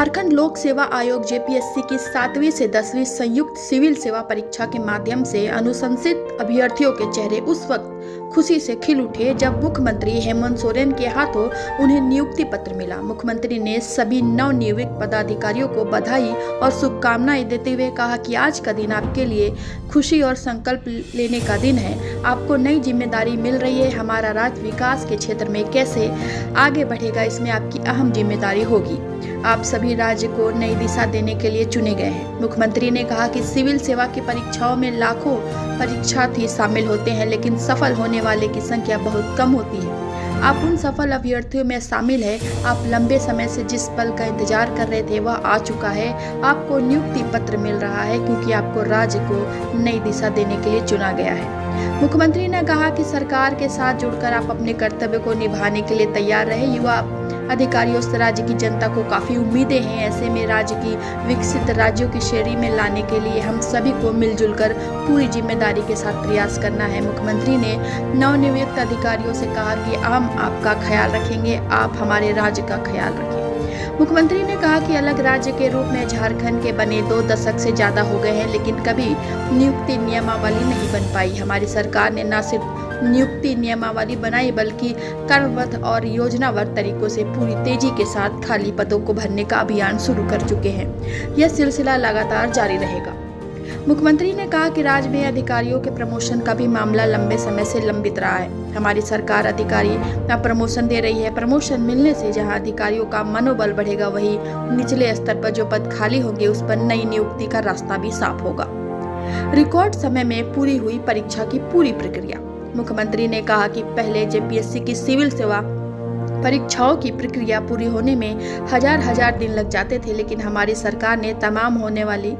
झारखंड लोक सेवा आयोग जेपीएससी की 7वीं से 10वीं संयुक्त सिविल सेवा परीक्षा के माध्यम से अनुशंसित अभ्यर्थियों के चेहरे उस वक्त खुशी से खिल उठे जब मुख्यमंत्री हेमंत सोरेन के हाथों उन्हें नियुक्ति पत्र मिला। मुख्यमंत्री ने सभी नवनियुक्त पदाधिकारियों को बधाई और शुभकामनाएं देते हुए कहा कि आज का दिन आपके लिए खुशी और संकल्प लेने का दिन है। आपको नई जिम्मेदारी मिल रही है। हमारा राज्य विकास के क्षेत्र में कैसे आगे बढ़ेगा, इसमें आपकी अहम जिम्मेदारी होगी। आप सभी राज्य को नई दिशा देने के लिए चुने गए हैं। मुख्यमंत्री ने कहा कि सिविल सेवा की परीक्षाओं में लाखों परीक्षार्थी शामिल होते हैं, लेकिन सफल होने वाले की संख्या बहुत कम होती है। आप उन सफल अभ्यर्थियों में शामिल हैं। आप लंबे समय से जिस पल का इंतजार कर रहे थे वह आ चुका है। आपको नियुक्ति पत्र मिल रहा है क्योंकि आपको राज्य को नई दिशा देने के लिए चुना गया है। मुख्यमंत्री ने कहा कि सरकार के साथ जुड़कर आप अपने कर्तव्य को निभाने के लिए तैयार रहे। युवा अधिकारियों से राज्य की जनता को काफी उम्मीदें हैं। ऐसे में राज्य की विकसित राज्यों की श्रेणी में लाने के लिए हम सभी को मिलजुल कर पूरी जिम्मेदारी के साथ प्रयास करना है। मुख्यमंत्री ने नवनियुक्त अधिकारियों से कहा कि हम आपका ख्याल रखेंगे, आप हमारे राज्य का ख्याल रखें। मुख्यमंत्री ने कहा कि अलग राज्य के रूप में झारखंड के बने 2 दशक से ज्यादा हो गए हैं, लेकिन कभी नियुक्ति नियमावली नहीं बन पाई। हमारी सरकार ने न सिर्फ नियुक्ति नियमावली बनाई बल्कि क्रमबद्ध और योजनाबद्ध तरीकों से पूरी तेजी के साथ खाली पदों को भरने का अभियान शुरू कर चुके हैं। यह सिलसिला लगातार जारी रहेगा। मुख्यमंत्री ने कहा कि राज्य में अधिकारियों के प्रमोशन का भी मामला लंबे समय से लंबित रहा है। हमारी सरकार अधिकारी का प्रमोशन दे रही है। प्रमोशन मिलने से जहां अधिकारियों का मनोबल बढ़ेगा, वहीं निचले स्तर पर जो पद खाली होंगे उस पर नई नियुक्ति का रास्ता भी साफ होगा। रिकॉर्ड समय में पूरी हुई परीक्षा की पूरी प्रक्रिया। मुख्यमंत्री ने कहा कि पहले जेपीएससी की सिविल सेवा परीक्षाओं की प्रक्रिया पूरी होने में हजार दिन लग जाते थे, लेकिन हमारी सरकार ने तमाम होने वाली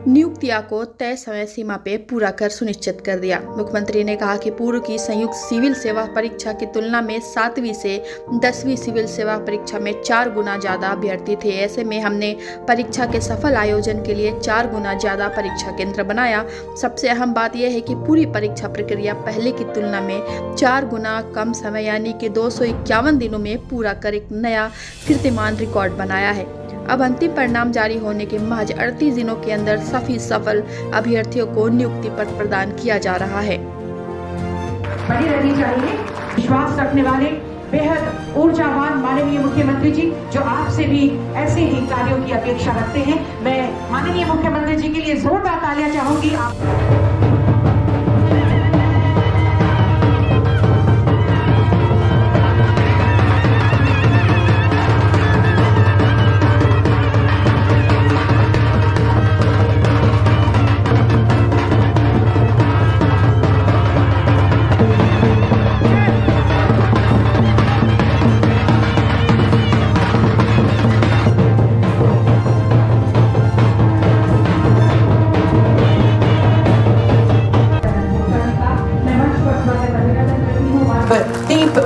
नियुक्तियां को तय समय सीमा पे पूरा कर सुनिश्चित कर दिया। मुख्यमंत्री ने कहा कि पूर्व की संयुक्त सिविल सेवा परीक्षा की तुलना में 7वीं से 10वीं सिविल सेवा परीक्षा में 4 गुना ज्यादा अभ्यर्थी थे। ऐसे में हमने परीक्षा के सफल आयोजन के लिए 4 गुना ज्यादा परीक्षा केंद्र बनाया। सबसे अहम बात यह है कि पूरी परीक्षा प्रक्रिया पहले की तुलना में 4 गुना कम समय यानी कि 251 दिनों में पूरा कर एक नया कीर्तिमान रिकॉर्ड बनाया है। अब अंतिम परिणाम जारी होने के महज 38 दिनों के अंदर सभी सफल अभ्यर्थियों को नियुक्ति पत्र प्रदान किया जा रहा है। बनी रहनी चाहिए विश्वास रखने वाले बेहद ऊर्जावान माननीय मुख्यमंत्री जी, जो आपसे भी ऐसे ही कार्यों की अपेक्षा रखते हैं। मैं माननीय मुख्यमंत्री जी के लिए जोरदार तालियां चाहूंगी।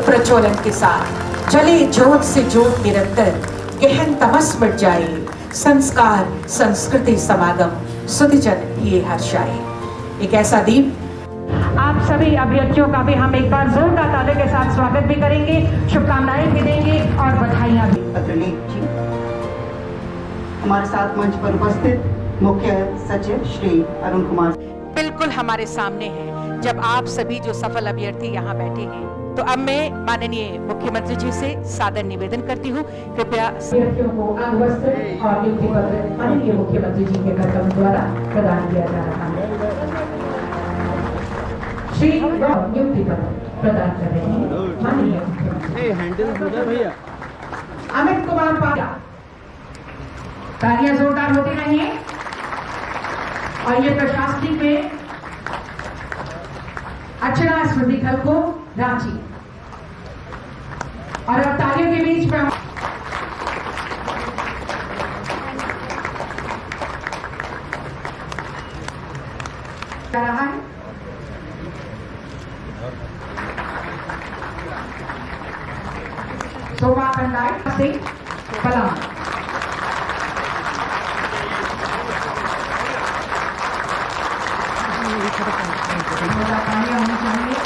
प्रज्वलन के साथ जले जोत से जोत निरंतर, गहन तमस मिट जाए, संस्कार संस्कृति समागम, सुधिजन ये हर्षाए। एक ऐसा दीप आप सभी अभ्यर्थियों का भी हम एक बार जोरदार तालियों के साथ स्वागत भी करेंगे, शुभकामनाएं भी देंगे और बधाइयां भी। पत्रलेख जी हमारे साथ मंच पर उपस्थित मुख्य सचिव श्री अरुण कुमार बिल्कुल हमारे सामने है। जब आप सभी जो सफल अभ्यर्थी यहाँ बैठे हैं, तो अब मैं माननीय मुख्यमंत्री जी से सादर निवेदन करती हूँ, कृपया अभ्यर्थियों को अंगवस्त्र और नियुक्ति पत्र माननीय मुख्यमंत्री जी के कर्तव्य द्वारा प्रदान किया जा रहा है। श्री नियुक्ति पत्र प्रदान कर रहे हैं माननीय मुख्यमंत्री अमित कुमार पाल। तालियां जोरदार होती रहिए। और ये प्रशासनिक में अर्चना स्मृति खलको रांची। और अब तालियों के बीच में जा रहा है सोमा कंडाई सिंह पलाम। होनी चाहिए।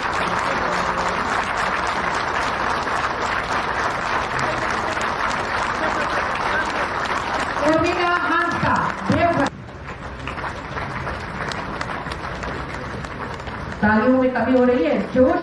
तालियों में कमी हो रही है, जोर